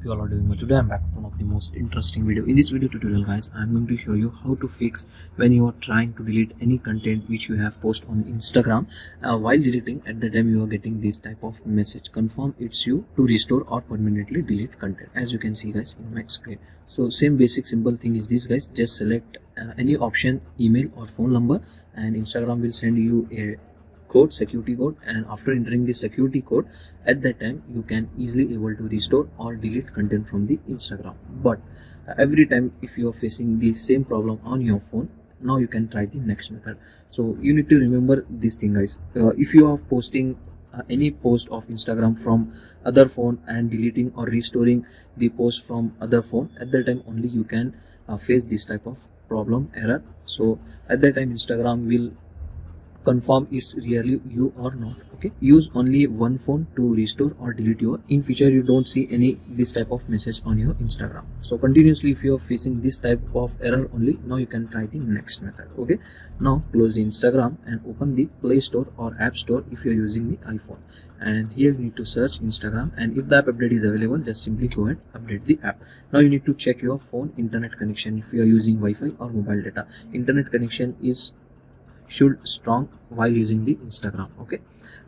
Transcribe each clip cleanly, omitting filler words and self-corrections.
you all are doing well. Today I'm back with one of the most interesting video. In this video tutorial guys, I'm going to show you how to fix when you are trying to delete any content which you have posted on Instagram. While deleting, at the time you are getting this type of message: confirm it's you to restore or permanently delete content. As you can see guys in my screen. So same basic simple thing is this guys. Just select any option, email or phone number, and Instagram will send you a code, security code, and after entering the security code, at that time you can easily able to restore or delete content from the Instagram. But every time if you are facing the same problem on your phone, now you can try the next method. So you need to remember this thing guys. If you are posting any post of Instagram from other phone and deleting or restoring the post from other phone, at that time only you can face this type of problem error. So at that time Instagram will confirm it's really you or not. Okay, use only one phone to restore or delete your. In future you don't see any this type of message on your Instagram. So continuously if you are facing this type of error only, now you can try the next method. Okay, now close the Instagram and open the Play Store or App Store if you are using the iPhone, and here you need to search Instagram, and if the app update is available, just simply go ahead update the app. Now you need to check your phone internet connection. If you are using Wi-Fi or mobile data, internet connection should strong while using the Instagram. Okay,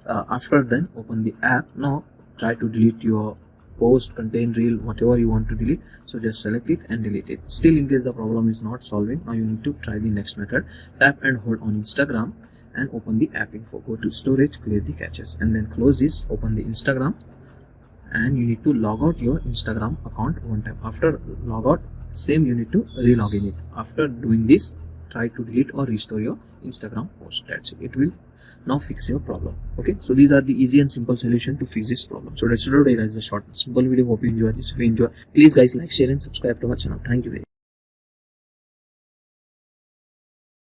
after then open the app. Now try to delete your post, content, reel, whatever you want to delete. So just select it and delete it. Still in case the problem is not solving, now you need to try the next method. Tap and hold on Instagram and open the app info. Go to storage, clear the caches, and then close this. Open the Instagram and you need to log out your Instagram account one time. After log out, same you need to re-log in it. After doing this, try to delete or restore your Instagram post. That's it. It will now fix your problem. Okay, so these are the easy and simple solution to fix this problem. So that's it today guys, a short simple video. Hope you enjoy this. If you enjoy, please guys like, share and subscribe to our channel. Thank you very much.